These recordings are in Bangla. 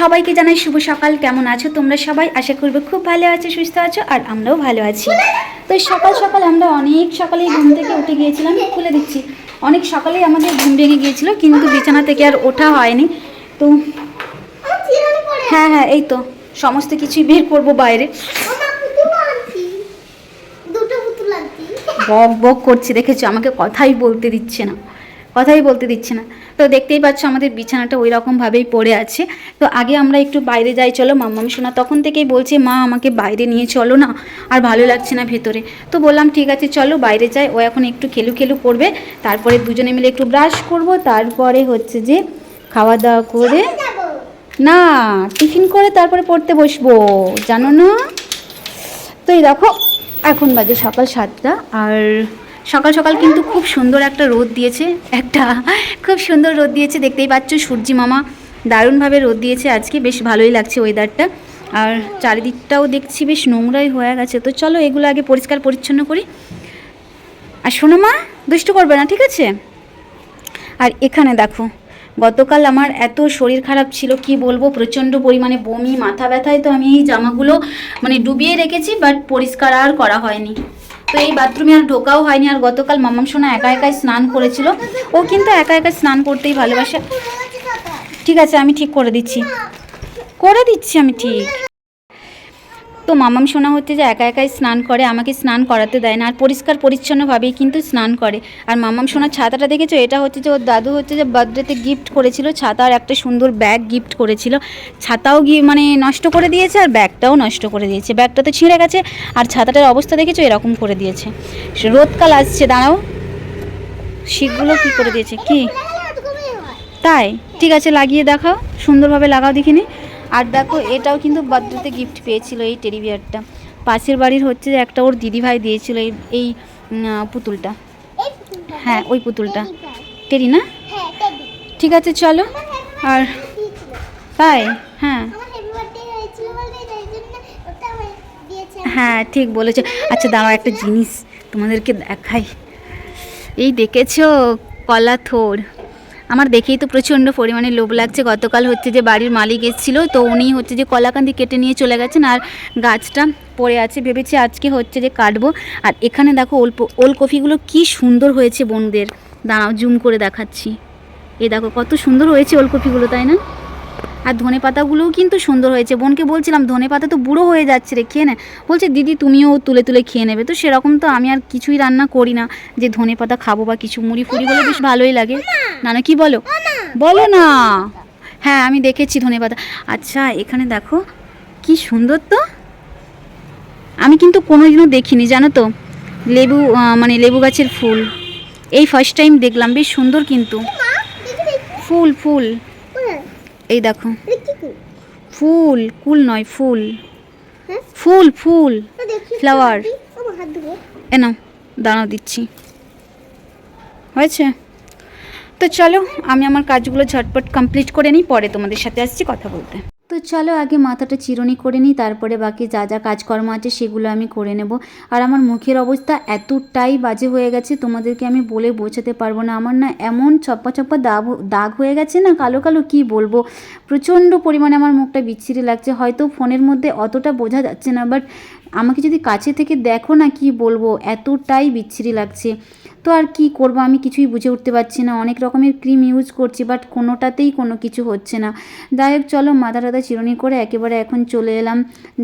সবাইকে জানাই শুভ সকাল। কেমন আছো তোমরা সবাই? আশা করবো খুব ভালো আছো, সুস্থ আছো, আর আমরাও ভালো আছি। তো সকাল সকাল আমরা অনেক সকালেই ঘুম থেকে উঠে গিয়েছিলাম। খুলে দিচ্ছি, অনেক সকালেই আমাদের ঘুম ভেঙে গিয়েছিল, কিন্তু বিছানা থেকে আর ওঠা হয়নি। তো হ্যাঁ, এই তো সমস্ত কিছুই বের করবো বাইরে। বক বক করছে, দেখেছো? আমাকে কথাই বলতে দিচ্ছে না। তো দেখতেই পাচ্ছ আমাদের বিছানাটা ওই রকমভাবেই পড়ে আছে। তো আগে আমরা একটু বাইরে যাই, চলো। মাম্মাম শোনা তখন থেকেই বলছে, মা আমাকে বাইরে নিয়ে চলো না, আর ভালো লাগছে না ভেতরে। তো বললাম ঠিক আছে চলো বাইরে যাই। ও এখন একটু খেলু করবে, তারপরে দুজনে মিলে একটু ব্রাশ করব, তারপরে হচ্ছে যে খাওয়া দাওয়া করে, না টিফিন করে তারপরে পড়তে বসবো, জানো না? তো এই দেখো এখন বাজে সকাল 7টা, আর সকাল সকাল কিন্তু খুব সুন্দর একটা রোদ দিয়েছে, খুব সুন্দর রোদ দিয়েছে, দেখতেই পাচ্ছ। সূর্যি মামা দারুণভাবে রোদ দিয়েছে আজকে, বেশ ভালোই লাগছে ওয়েদারটা। আর চারিদিকটাও দেখছি বেশ নোংরাই হয়ে গেছে। তো চলো এগুলো আগে পরিষ্কার পরিচ্ছন্ন করি। আর শোনো মা, দুষ্টু করবে না, ঠিক আছে? আর এখানে দেখো, গতকাল আমার এত শরীর খারাপ ছিল, কি বলবো, প্রচণ্ড পরিমাণে বমি, মাথা ব্যথায়। তো আমি এই জামাগুলো মানে ডুবিয়ে রেখেছি, বাট পরিষ্কার আর করা হয়নি। তো এই বাথরুমে আর ঢোকাও হয়নি। আর গতকাল মাম্মাম সোনা একা একাই স্নান করেছিল। ও কিন্তু একা একা স্নান করতেই ভালোবাসে। ঠিক আছে, আমি ঠিক করে দিচ্ছি আমি ঠিক। তো মামাম সোনা হচ্ছে যে একা একাই স্নান করে, আমাকে স্নান করাতে দেয় না, আর পরিষ্কার পরিচ্ছন্নভাবেই কিন্তু স্নান করে। আর মামাম সোনার ছাতাটা দেখেছো? এটা হচ্ছে যে ওর দাদু হচ্ছে যে বার্থডেতে গিফট করেছিল, ছাতা আর একটা সুন্দর ব্যাগ গিফট করেছিল। ছাতাও মানে নষ্ট করে দিয়েছে, আর ব্যাগটাও নষ্ট করে দিয়েছে। ব্যাগটা তো ছিঁড়ে গেছে, আর ছাতাটার অবস্থা দেখেছো? এরকম করে দিয়েছে। রোদকাল আসছে, দাঁড়াও, শিকগুলো কি করে দিয়েছে কি, তাই? ঠিক আছে, লাগিয়ে দেখাও, সুন্দরভাবে লাগাও দেখিনি। আর দেখো, এটাও কিন্তু বার্থডেতে গিফট পেয়েছিল, এই টেডি বিয়ারটা। পাশের বাড়ির হচ্ছে যে একটা ওর দিদিভাই দিয়েছিল এই পুতুলটা। হ্যাঁ, ওই পুতুলটা টেডি না? ঠিক আছে চলো। আর তাই? হ্যাঁ হ্যাঁ, ঠিক বলেছো। আচ্ছা দাঁড়াও, একটা জিনিস তোমাদেরকে দেখাই। এই দেখেছো কলা থোর? আমার দেখেই তো প্রচণ্ড পরিমাণে লোভ লাগছে। গতকাল হচ্ছে যে বাড়ির মালিক এসেছিলো, তো উনি হচ্ছে যে কলাকান্দি কেটে নিয়ে চলে গেছেন, আর গাছটা পড়ে আছে। ভেবেছি আজকে হচ্ছে যে কাটবো। আর এখানে দেখো ওলকপিগুলো কি সুন্দর হয়েছে বোনদের। দাঁড়াও জুম করে দেখাচ্ছি। এই দেখো কত সুন্দর হয়েছে ওলকপিগুলো, তাই না? আর ধনে পাতাগুলোও কিন্তু সুন্দর হয়েছে। বোনকে বলছিলাম ধনে পাতা তো বুড়ো হয়ে যাচ্ছে রে, খেয়ে নে। বলছে দিদি তুমিও তুলে তুলে খেয়ে নেবে। তো সেরকম তো আমি আর কিছুই রান্না করি না যে ধনে পাতা খাবো বা কিছু। মুড়ি ফুড়ি হলে বেশ ভালোই লাগে। না কি বলো? বলো না। হ্যাঁ আমি দেখেছি ধনে পাতা। আচ্ছা এখানে দেখো কি সুন্দর তো, আমি কিন্তু কোনোদিনও দেখিনি জানো তো লেবু, মানে লেবু গাছের ফুল এই ফার্স্ট টাইম দেখলাম। বেশ সুন্দর কিন্তু ফুল এই দেখো, ফুল কুল নয়, ফুল ফ্লাওয়ার। এনাও দাঁড়াও দিচ্ছি, হয়েছে? তো চলো আমি আমার কাজগুলো ঝটপট কমপ্লিট করে নিই, পরে তোমাদের সাথে আসছি কথা বলতে। তো চলো আগে মাথাটা চিরুনি করে নিই, তারপরে বাকি যা যা কাজকর্ম আছে সেগুলো আমি করে নেব। আর আমার মুখের অবস্থা এতটাই বাজে হয়ে গেছে, তোমাদেরকে আমি বলে বোঝাতে পারবো না। আমার না এমন চপ্পা দাগ হয়ে গেছে না, কালো কালো, কি বলবো। প্রচণ্ড পরিমাণে আমার মুখটা বিচ্ছিরি লাগছে। হয়তো ফোনের মধ্যে অতটা বোঝা যাচ্ছে না, বাট আমাকে যদি কাছে থেকে দেখো না, কি বলবো, এতটাই বিচ্ছিরি লাগছে। তো আর কি করব, আমি কিছুই বুঝে উঠতে পারছি না। অনেক রকমের ক্রিম ইউজ করছি, বাট কোনোটাতেই কোনো কিছু হচ্ছে না। যাই হোক চলো, মাথা টাথা চিরুনি করে একেবারে এখন চলে এলাম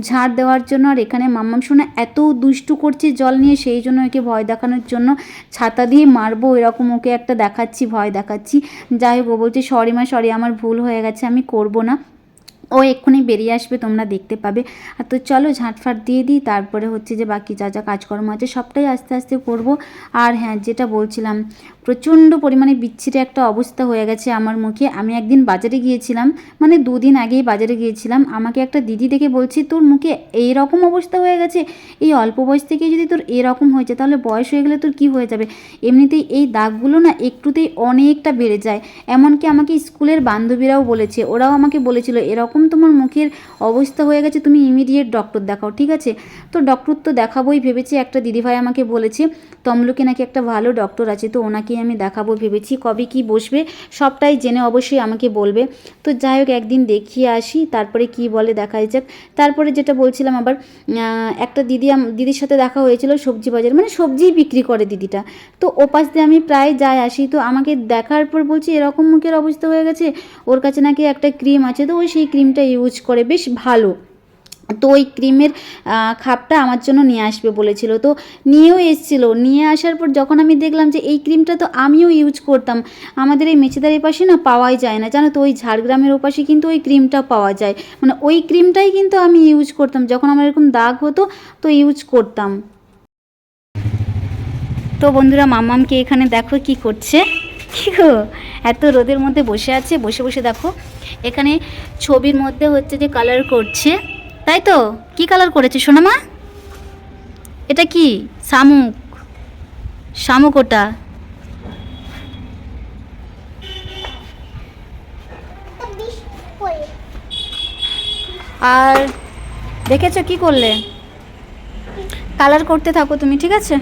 ঝাড় দেওয়ার জন্য। আর এখানে মাম্মাম সোনা এত দুষ্টু করছে জল নিয়ে, সেই জন্য একে ভয় দেখানোর জন্য ছাতা দিয়ে মারবো এরকম ওকে একটা দেখাচ্ছি, ভয় দেখাচ্ছি। যাই হোক ও বলছে সরি মা সরি, আমার ভুল হয়ে গেছে, আমি করব না। ও এক্ষুনি বেরিয়ে আসবে, তোমরা দেখতে পাবে। আর তো চলো ঝাঁটফাট দিয়ে দিই, তারপরে হচ্ছে যে বাকি যা যা কাজকর্ম আছে সবটাই আস্তে আস্তে করব। আর হ্যাঁ, যেটা বলছিলাম, প্রচণ্ড পরিমাণে বিচ্ছিরি একটা অবস্থা হয়ে গেছে আমার মুখে। আমি একদিন বাজারে গিয়েছিলাম, মানে 2 দিন আগেই বাজারে গিয়েছিলাম। আমাকে একটা দিদি দেখে বলছি তোর মুখে এই রকম অবস্থা হয়ে গেছে, এই অল্প বয়স থেকেই যদি তোর এরকম হয়েছে তাহলে বয়স হয়ে গেলে তোর কি হয়ে যাবে। এমনিতেই এই দাগগুলো না একটুতেই অনেকটা বেড়ে যায়। এমনকি আমাকে স্কুলের বান্ধবীরাও বলেছে, ওরাও আমাকে বলেছিল এরকম এরকম তোমার মুখের অবস্থা হয়ে গেছে, তুমি ইমিডিয়েট ডক্টর দেখাও, ঠিক আছে? তো ডক্টর তো দেখাবোই ভেবেছি, একটা দিদিভাই আমাকে বলেছে তমলুকে নাকি একটা ভালো ডক্টর আছে, তো ওনাকেই আমি দেখাবো ভেবেছি। কবে কি বসবে সবটাই জেনে অবশ্যই আমাকে বলবে। তো যাই হোক একদিন দেখিয়ে আসি, তারপরে কি বলে দেখা যাক। তারপরে যেটা বলছিলাম আবার একটা দিদির সাথে দেখা হয়েছিল সবজি বাজার, মানে সবজিই বিক্রি করে দিদিটা। তো ওপাশ দিয়ে আমি প্রায় যাই আসি, তো আমাকে দেখার পর বলছি এরকম মুখের অবস্থা হয়ে গেছে, ওর কাছে নাকি একটা ক্রিম আছে, তো ওই সেই ক্রিমটা ইউজ করে, বেশ ভালো। তো ওই ক্রিমের খাপটা আমার জন্য নিয়ে আসবে বলেছিল, তো নিয়েও এসেছিলো। নিয়ে আসার পর যখন আমি দেখলাম যে এই ক্রিমটা তো আমিও ইউজ করতাম, আমাদের এই মেচেদার এপাশে না পাওয়াই যায় না জানো তো, ওই ঝাড়গ্রামের ওপাশে কিন্তু ওই ক্রিমটা পাওয়া যায়, মানে ওই ক্রিমটাই কিন্তু আমি ইউজ করতাম যখন আমার এরকম দাগ হতো, তো ইউজ করতাম। তো বন্ধুরা মাম্মামকে এখানে দেখো কি করছে, কি গো এত রোদের মধ্যে বসে আছে, বসে বসে দেখো এখানে ছবির মধ্যে হচ্ছে যে কালার করছে, তাই তো? কি কালার করেছে সোনামা? এটা কি শামুক? শামুক ওটা। আর দেখেছো কি করলে? কালার করতে থাকো তুমি, ঠিক আছে?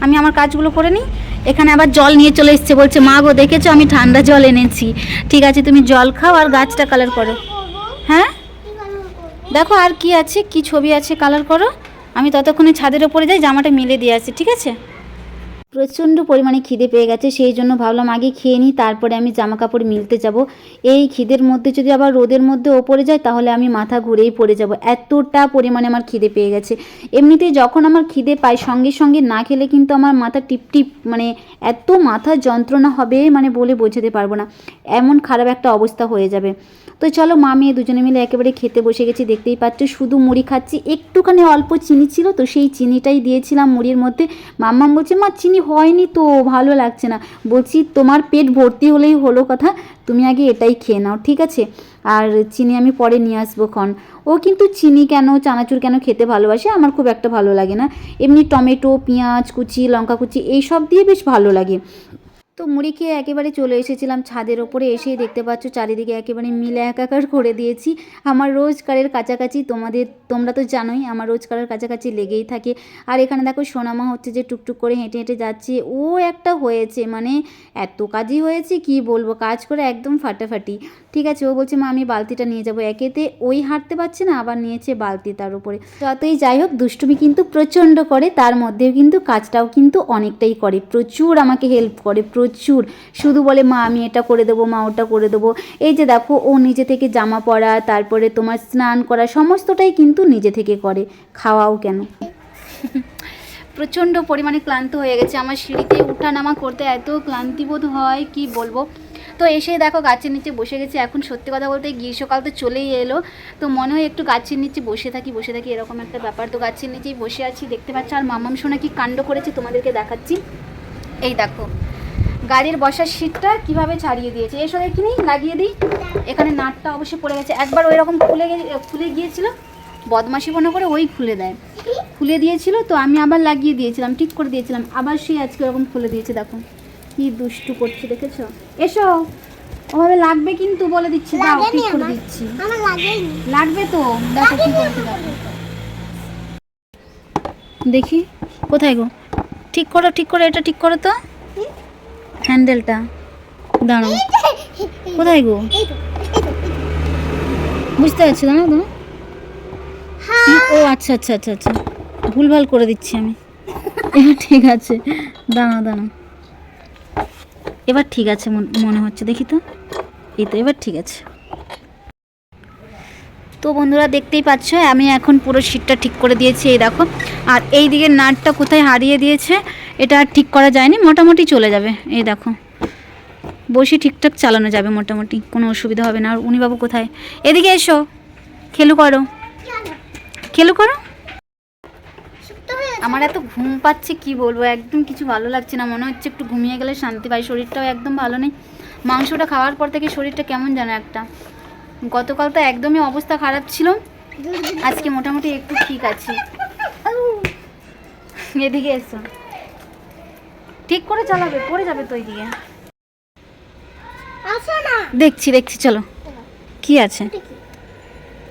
আমি আমার কাজগুলো করে নিই। এখানে আবার জল নিয়ে চলে এসছে, বলছে মা গো দেখেছো আমি ঠান্ডা জল এনেছি। ঠিক আছে তুমি জল খাও আর গাছটা কালার করো। হ্যাঁ দেখো আর কি আছে, কি ছবি আছে, কালার করো। আমি ততক্ষণে ছাদের ওপরে যাই, জামাটা মেলে দিয়ে আসি, ঠিক আছে? প্রচণ্ড পরিমাণে খিদে পেয়ে গেছে, সেই জন্য ভাবলাম আগে খেয়ে নিই, তারপরে আমি জামা কাপড় মিলতে যাব। এই খিদের মধ্যে যদি আবার রোদের মধ্যে ওপরে যাই তাহলে আমি মাথা ঘুরেই পড়ে যাব, এতটা পরিমাণে আমার খিদে পেয়ে গেছে। এমনিতেই যখন আমার খিদে পায় সঙ্গে সঙ্গে না খেলে কিন্তু আমার মাথা টিপটিপ, মানে এত মাথা যন্ত্রণা হবে মানে বলে বোঝাতে পারবো না, এমন খারাপ একটা অবস্থা হয়ে যাবে। তো চলো মা মেয়ে দুজনে মিলে একেবারে খেতে বসে গেছি, দেখতেই পাচ্ছ শুধু মুড়ি খাচ্ছি, একটুখানি অল্প চিনি ছিল তো সেই চিনিটাই দিয়েছিলাম মুড়ির মধ্যে। মাম্মাম বলছে মা চিনি হয়নি তো, ভালো লাগছে না। বলছি তোমার পেট ভর্তি হলেই হলো কথা, তুমি আগে এটাই খেয়ে নাও, ঠিক আছে? আর চিনি আমি পরে নিয়ে আসবো ক্ষণ। ও কিন্তু চিনি কেন চানাচুর কেন খেতে ভালোবাসে, আমার খুব একটা ভালো লাগে না। এমনি টমেটো পেঁয়াজ কুচি লঙ্কা কুচি এইসব দিয়ে বেশ ভালো লাগে। তো মুড়ি খেয়ে একেবারে চলে এসেছিলাম ছাদের ওপরে, এসেই দেখতে পাচ্ছ চারিদিকে একেবারে মিলে একাকার করে দিয়েছি। আমার রোজকারের কাছাকাছি, তোমরা তো জানোই আমার রোজকারের কাছাকাছি লেগেই থাকে। আর এখানে দেখো সোনামা হচ্ছে যে টুকটুক করে হেঁটে হেঁটে যাচ্ছে, ও একটা হয়েছে মানে এত কাজই হয়েছে কি বলবো, কাজ করে একদম ফাটাফাটি। ঠিক আছে ও বলছে মা আমি বালতিটা নিয়ে যাবো, একেতে ওই হাঁটতে পারছে না আবার নিয়েছে বালতি তার উপরে। যতই যাই হোক দুষ্টুমি কিন্তু প্রচণ্ড করে, তার মধ্যেও কিন্তু কাজটাও কিন্তু অনেকটাই করে, প্রচুর আমাকে হেল্প করে প্রচুর। শুধু বলে মা আমি এটা করে দেবো মা ওটা করে দেবো। এই যে দেখো ও নিজে থেকে জামা পরা তারপরে তোমার স্নান করা সমস্তটাই কিন্তু নিজে থেকে করে, খাওয়াও কেন। প্রচণ্ড পরিমাণে ক্লান্ত হয়ে গেছে, আমার সিঁড়িতে উঠা নামা করতে এত ক্লান্তিবোধ হয় কি বলবো। তো এসে দেখো গাছের নিচে বসে গেছে, এখন সত্যি কথা বলতে গ্রীষ্মকাল তো চলেই এলো, তো মনে হয় একটু গাছের নিচে বসে থাকি এরকম একটা ব্যাপার। তো গাছের নিচেই বসে আছি দেখতে পাচ্ছ। আর মাম্মাম সোনা কি কাণ্ড করেছে তোমাদেরকে দেখাচ্ছি, এই দেখো গাড়ির বসার সিটটা কিভাবে ছাড়িয়ে দিয়েছে, এসো দেখিনি লাগিয়ে দিই। এখানে নাটটা অবশ্যই পড়ে গেছে, একবার ওই রকম খুলে গিয়েছিল, বদমাশি মনে করে ওই খুলে দিয়েছিল, তো আমি আবার লাগিয়ে দিয়েছিলাম, ঠিক করে দিয়েছিলাম, আবার সেই আজকে ওরকম খুলে দিয়েছে। দেখো কি দুষ্টু করছে দেখেছো। এসো ওভাবে লাগবে কিন্তু বলে দিচ্ছি, দাও ঠিক করে দিচ্ছি। লাগবে তো দেখো কি করতে লাগবে, দেখি কোথায় গো, ঠিক করো এটা ঠিক করো তো হ্যান্ডেলটা, দাঁড়াও কোথায় গো, বুঝতে পারছি না তো। ও আচ্ছা আচ্ছা আচ্ছা আচ্ছা ভুলভাল করে দিচ্ছি আমি, এবার ঠিক আছে, দাঁড়াও এবার ঠিক আছে মনে হচ্ছে, দেখি তো, এই তো এবার ঠিক আছে। তো বন্ধুরা দেখতেই পাচ্ছ আমি এখন পুরো সিটটা ঠিক করে দিয়েছি, এই দেখো। আর এই দিকের নাটটা কোথায় হারিয়ে দিয়েছে এটা আর ঠিক করা যায়নি, মোটামুটি চলে যাবে, এই দেখো বসে ঠিকঠাক চালানো যাবে মোটামুটি, কোনো অসুবিধা হবে না। আর উনি বাবু কোথায়, এদিকে এসো খেলু করো। আমার এত ঘুম পাচ্ছে কি বলবো, একদম কিছু ভালো লাগছে না, মনে হচ্ছে একটু ঘুমিয়ে গেলে শান্তি পাই, শরীরটাও একদম ভালো নেই। মাংসটা খাওয়ার পর থেকে শরীরটা কেমন জানো একটা, গতকাল তো একদমই অবস্থা খারাপ ছিল, আজকে মোটামুটি একটু ঠিক আছে। এদিকে এসো, ঠিক করে চালাবে, পড়ে যাবে তো এইদিকে। দেখছি চলো কি আছে,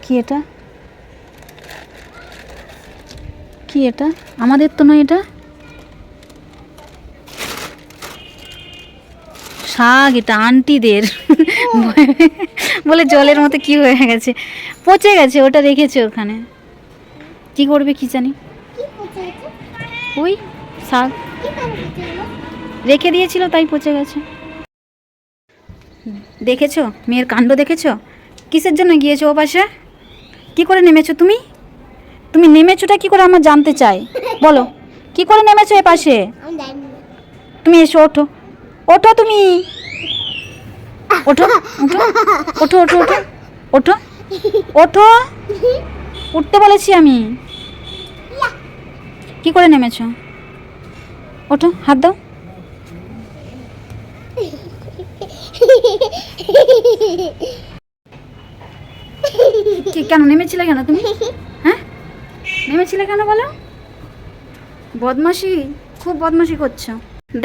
কি এটা? কি এটা? আমাদের তো নয় এটা। শাক, এটা আন্টিদের। বলে জলের মতো কি হয়ে গেছে, পচে গেছে, ওটা রেখেছে ওখানে। কি করবে কি জানি। ওই শাক রেখে দিয়েছিল তাই পচে গেছে। দেখেছো মেয়ের কাণ্ড, দেখেছো? কিসের জন্য গিয়েছো ও পাশে? কি করে নেমেছো তুমি? তুমি নেমেছোটা কি করে আমার জানতে চাই, বলো। কি করে নেমেছো এ পাশে? তুমি এসো, ওঠো ওঠো, তুমি ওঠো ওঠো ওঠো ওঠো ওঠো ওঠো ওঠো, উঠতে বলেছি আমি। কি করে নেমেছো? ওঠো, হাত দাও। কেন নেমেছিলে কেন তুমি? হ্যাঁ, নেমেছিলে কেন বলো? বদমাশি, খুব বদমাশি করছো।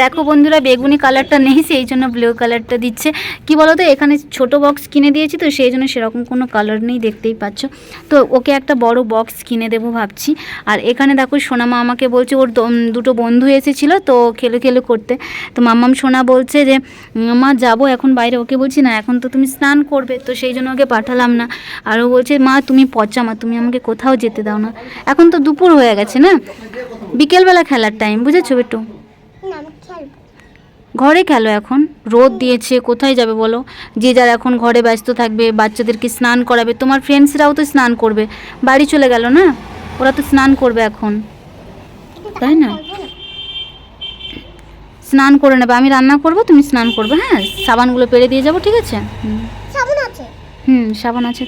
দেখো বন্ধুরা, বেগুনি কালারটা নেই, সেই জন্য ব্লু কালারটা দিচ্ছে। কি বলো তো, এখানে ছোট বক্স কিনে দিয়েছি তো সেই জন্য সেরকম কোনো কালার নেই, দেখতেই পাচ্ছ। তো ওকে একটা বড় বক্স কিনে দেবো ভাবছি। আর এখানে দেখো সোনামা আমাকে বলছে, ওর দুটো বন্ধু এসেছিলো তো খেলে খেলে করতে। তো মাম্মাম সোনা বলছে যে মা যাবো এখন বাইরে। ওকে বলছি না, এখন তো তুমি স্নান করবে, তো সেই জন্য ওকে পাঠালাম না। আর ও বলছে মা তুমি পচা, মা তুমি আমাকে কোথাও যেতে দাও না। এখন তো দুপুর হয়ে গেছে না, বিকেলবেলা খেলার টাইম, বুঝেছো বেটু? ঘরে খেলো, এখন রোদ দিয়েছে, কোথায় যাবে বলো? যে যার এখন ঘরে ব্যস্ত থাকবে, বাচ্চাদেরকে স্নান করাবে। তোমার ফ্রেন্ডসরাও তো স্নান করবে, বাড়ি চলে গেল না, ওরা তো স্নান করবে এখন, তাই না? স্নান করে নেবে, আমি রান্না করব, তুমি স্নান করবে। হ্যাঁ, সাবানগুলো পেরে দিয়ে যাবো, ঠিক আছে? সাবান আছে? সাবান আছে।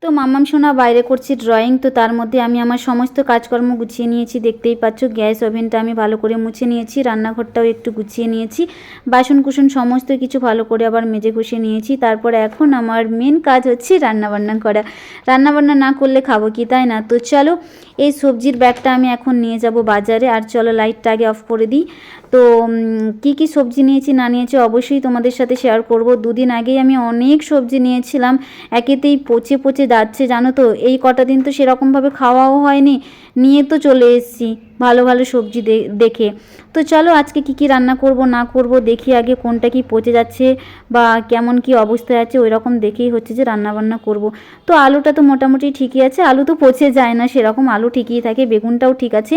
তো মাম্মাম সোনা বাইরে করছি ড্রয়িং, তো তার মধ্যে আমি আমার সমস্ত কাজকর্ম গুছিয়ে নিয়েছি, দেখতেই পাচ্ছ। গ্যাস ওভেনটা আমি ভালো করে মুছে নিয়েছি, রান্নাঘরটাও একটু গুছিয়ে নিয়েছি, বাসন কুসন সমস্ত কিছু ভালো করে আবার মেজে ঘষে নিয়েছি। তারপরে এখন আমার মেন কাজ হচ্ছে রান্নাবান্না করা। রান্নাবান্না না করলে খাবো কি, তাই না? তো চলো, এই সবজির ব্যাগটা আমি এখন নিয়ে যাব বাজারে। আর চলো লাইটটা আগে অফ করে দিই। তো কি কি সবজি নিয়েছি না নিয়েছি অবশ্যই তোমাদের সাথে শেয়ার করব। দুদিন আগেই আমি অনেক সবজি নিয়েছিলাম, একেতেই পচে পচে যাচ্ছে, জানো তো। এই কটা দিন তো সেরকমভাবে খাওয়াও হয়নি, নিয়ে তো চলে এসেছি ভালো ভালো সবজি দেখে। তো চলো আজকে কি কি রান্না করব না করব দেখি, আগে কোনটা কি পচে যাচ্ছে বা কেমন কি অবস্থায় আছে ওই রকম দেখেই হচ্ছে যে রান্নাবান্না করব। তো আলুটা তো মোটামুটি ঠিকই আছে, আলু তো পচে যায় না সেরকম, আলু ঠিকই থাকে, বেগুনটাও ঠিক আছে।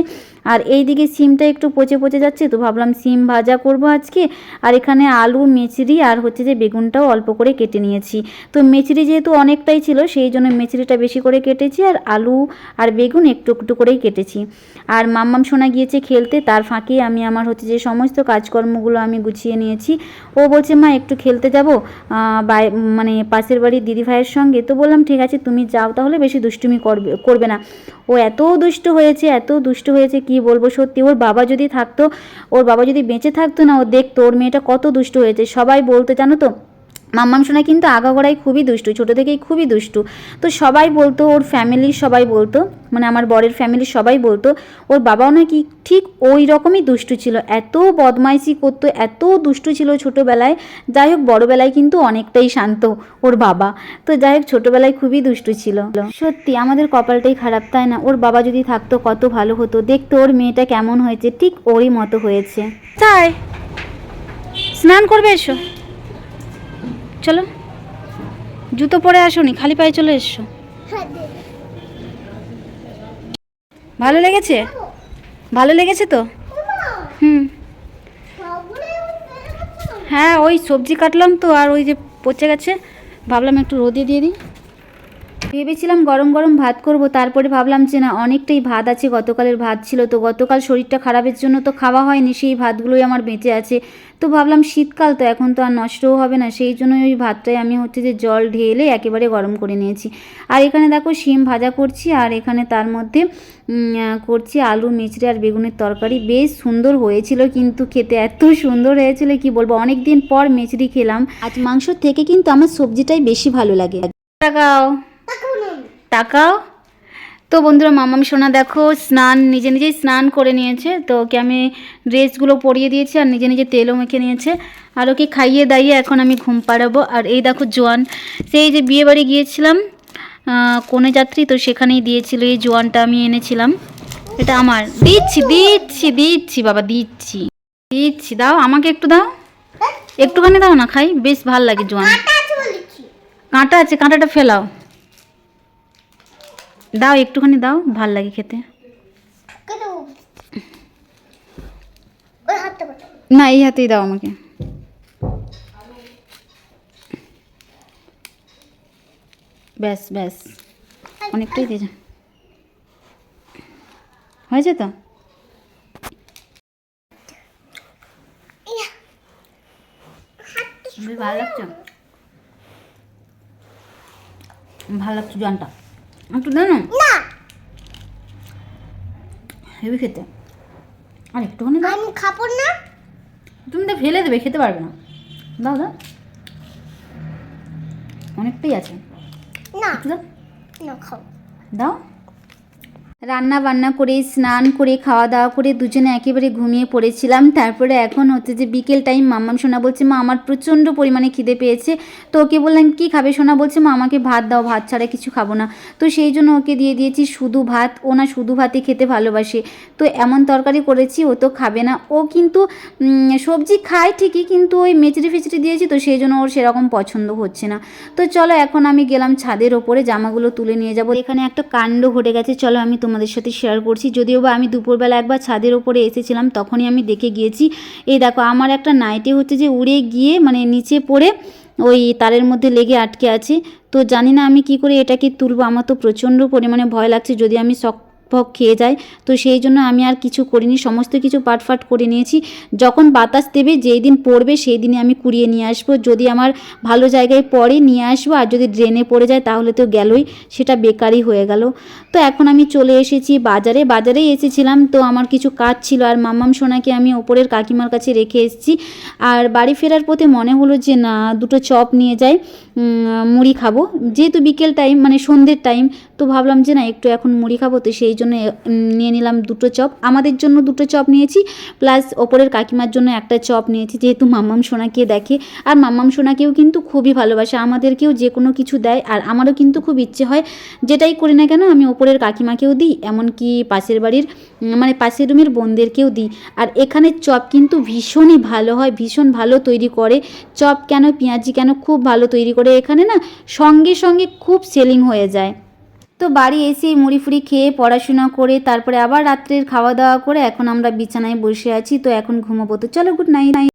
আর এই দিকে সিমটা একটু পচে পচে যাচ্ছে, তো ভাবলাম সিম ভাজা করব আজকে। আর এখানে আলু, মেচড়ি আর হচ্ছে যে বেগুনটাও অল্প করে কেটে নিয়েছি। তো মেচড়ি যেহেতু অনেকটাই ছিল সেই জন্য মেচড়িটা বেশি করে কেটেছি, আর আলু আর বেগুন একটু একটু করেই কেটেছি। আর মাম্মাম সোনা গিয়েছে খেলতে, তার ফাঁকে আমি আমার হচ্ছে যে সমস্ত কাজকর্মগুলো আমি গুছিয়ে নিয়েছি। ও বলছে মা একটু খেলতে যাব মানে পাশের বাড়ির দিদিভাইয়ের সঙ্গে। তো বললাম ঠিক আছে তুমি যাও, তাহলে বেশি দুষ্টুমি করবে না। ও এত দুষ্ট হয়েছে, এত দুষ্ট হয়েছে কি বলবো। সত্যি ওর বাবা যদি থাকতো, ওর বাবা যদি বেঁচে থাকতো না, ও দেখতো ওর মেয়েটা কত দুষ্ট হয়েছে। সবাই বলতো জানো তো, মাম্মাম সোনা কিন্তু আগাগোড়াই খুবই দুষ্টু, ছোটো থেকেই খুবই দুষ্টু। তো সবাই বলতো, ওর ফ্যামিলির সবাই বলতো, মানে আমার বরের ফ্যামিলির সবাই বলতো ওর বাবাও নাকি ঠিক ওই রকমই দুষ্টু ছিল, এত বদমাইশি করতো, এত দুষ্টু ছিল ছোটোবেলায়। যাই হোক বড়োবেলায় কিন্তু অনেকটাই শান্ত ওর বাবা। তো যাই হোক ছোটোবেলায় খুবই দুষ্টু ছিল। সত্যি আমাদের কপালটাই খারাপ, তাই না? ওর বাবা যদি থাকতো কত ভালো হতো, দেখতো ওর মেয়েটা কেমন হয়েছে, ঠিক ওরই মতো হয়েছে। তাই স্নান করবে, এসো চলো। জুতো পরে আসোনি, খালি পায়ে চলে এসছো। ভালো লেগেছে? ভালো লেগেছে তো? হ্যাঁ, ওই সবজি কাটলাম তো, আর ওই যে পচে গেছে, ভাবলাম একটু রোদে দিয়ে দিই। ভেবেছিলাম গরম গরম ভাত করব, তারপরে ভাবলাম যে না, অনেকটাই ভাত আছে, গতকালের ভাত ছিল, তো গতকাল শরীরটা খারাপের জন্য তো খাওয়া হয়নি, সেই ভাতগুলোই আমার বেঁচে আছে। তো ভাবলাম শীতকাল তো, এখন তো আর নষ্টও হবে না, সেই জন্য ওই ভাতটাই আমি হচ্ছে যে জল ঢেলে একেবারে গরম করে নিয়েছি। আর এখানে দেখো শিম ভাজা করছি, আর এখানে তার মধ্যে করছি আলু, মিচড়ে আর বেগুনের তরকারি। বেশ সুন্দর হয়েছিল, কিন্তু খেতে এত সুন্দর হয়েছিল কি বলবো। অনেক দিন পর মিচড়ি খেলাম, আজ মাংসর থেকে কিন্তু আমার সবজিটাই বেশি ভালো লাগে। তাকাও তাকাও। তো বন্ধুরা, মাম্মাম সোনা দেখো স্নান নিজে নিজেই স্নান করে নিয়েছে, তো ওকে আমি ড্রেসগুলো পরিয়ে দিয়েছি আর নিজে নিজে তেলও মেখে নিয়েছে। আর ওকে খাইয়ে দাইয়ে এখন আমি ঘুম পাড়াবো। আর এই দেখো জোয়ান, সেই যে বিয়ে বাড়ি গিয়েছিলাম কনে যাত্রী, তো সেখানেই দিয়েছিল এই জোয়ানটা আমি এনেছিলাম। এটা আমার, দিচ্ছি দিচ্ছি দিচ্ছি বাবা, দিচ্ছি দিচ্ছি, দাও আমাকে একটু দাও, একটুখানি দাও না, খাই, বেশ ভাল লাগে জোয়ান। কাঁটা আছে, কাঁটাটা ফেলাও, দাও একটুখানি দাও, ভাল লাগে খেতে। না এই হাতেই দাও আমাকে। ব্যাস ব্যাস, অনেকটাই দিয়েছে, হয়েছে তো। ভালো লাগছে, ভালো লাগছে জোয়ানটা, একটু দাও না, হেবি খেতে, আর একটুখানি দাও। আমি খাবো না, তুমি তো ফেলে দেবে, খেতে পারবে না, দাও দাও, অনেকটাই আছে, না দাও, খাও দাও। রান্না বান্না করে স্নান করে খাওয়া দাওয়া করে দুজনে একেবারে ঘুমিয়ে পড়েছিলাম। তারপরে এখন হচ্ছে যে বিকেল টাইম, মাম্মাম সোনা বলছে মা আমার প্রচণ্ড পরিমাণে খিদে পেয়েছে। তো ওকে বললাম কী খাবে সোনা, বলছে মা আমাকে ভাত দাও, ভাত ছাড়া কিছু খাবো না। তো সেই জন্য ওকে দিয়ে দিয়েছি শুধু ভাত, ও না শুধু ভাতই খেতে ভালোবাসে। তো এমন তরকারি করেছি, ও তো খাবে না, ও কিন্তু সবজি খায় ঠিকই, কিন্তু ওই মেচড়ি ফেচড়ি দিয়েছি তো সেই জন্য ওর সেরকম পছন্দ হচ্ছে না। তো চলো এখন আমি গেলাম ছাদের ওপরে, জামাগুলো তুলে নিয়ে যাব। এখানে একটা কাণ্ড ঘটে গেছে, চলো আমি তোমাদের সাথে শেয়ার করছি। যদিও বা আমি দুপুরবেলা একবার ছাদের ওপরে এসেছিলাম, তখনই আমি দেখে গিয়েছি। এই দেখো আমার একটা নাইটি হচ্ছে যে উড়ে গিয়ে মানে নিচে পড়ে ওই তারের মধ্যে লেগে আটকে আছে। তো জানি না আমি কি করে এটাকে তুলবো, আমার তো প্রচণ্ড পরিমাণে ভয় লাগছে যদি আমি ভক খেয়ে যায়। তো সেই জন্য আমি আর কিছু করিনি, সমস্ত কিছু পাটফাট করে নিয়েছি। যখন বাতাস দেবে, যেই দিন পড়বে সেই দিনে আমি কুড়িয়ে নিয়ে আসবো। যদি আমার ভালো জায়গায় পড়ে নিয়ে আসবো, আর যদি ড্রেনে পড়ে যায় তাহলে তো গেলই, সেটা বেকারই হয়ে গেল। তো এখন আমি চলে এসেছি বাজারেই এসেছিলাম। তো আমার কিছু কাজ ছিল, আর মাম্মাম সোনাকে আমি ওপরের কাকিমার কাছে রেখে এসেছি। আর বাড়ি ফেরার পথে মনে হলো যে না, দুটো চপ নিয়ে যাই, মুড়ি খাবো, যেহেতু বিকেল টাইম মানে সন্ধ্যের টাইম। তো ভাবলাম যে না একটু এখন মুড়ি খাবো, তো সেই জন্য নিয়ে নিলাম দুটো চপ। আমাদের জন্য দুটো চপ নিয়েছি, প্লাস ওপরের কাকিমার জন্য একটা চপ নিয়েছি, যেহেতু মাম্মাম সোনাকে দেখে। আর মাম্মাম সোনাকেও কিন্তু খুবই ভালোবাসে, আমাদেরকেও যে কোনো কিছু দেয়। আর আমারও কিন্তু খুব ইচ্ছে হয় যেটাই করি না কেন আমি ওপরের কাকিমাকেও দিই, এমনকি পাশের বাড়ির মানে পাশের রুমের বোনদেরকেও দিই। আর এখানের চপ কিন্তু ভীষণই ভালো হয়, ভীষণ ভালো তৈরি করে। চপ কেন, পেঁয়াজি কেন, খুব ভালো তৈরি করে এখানে না, সঙ্গে সঙ্গে খুব সেলিং হয়ে যায়। তো বাড়ি এসে মুড়ি ফুড়ি খেয়ে পড়াশোনা করে তারপরে আবার রাত্রের খাওয়া দাওয়া করে এখন আমরা বিছানায় বসে আছি। তো এখন ঘুমোবো, তো চলো গুড নাইট।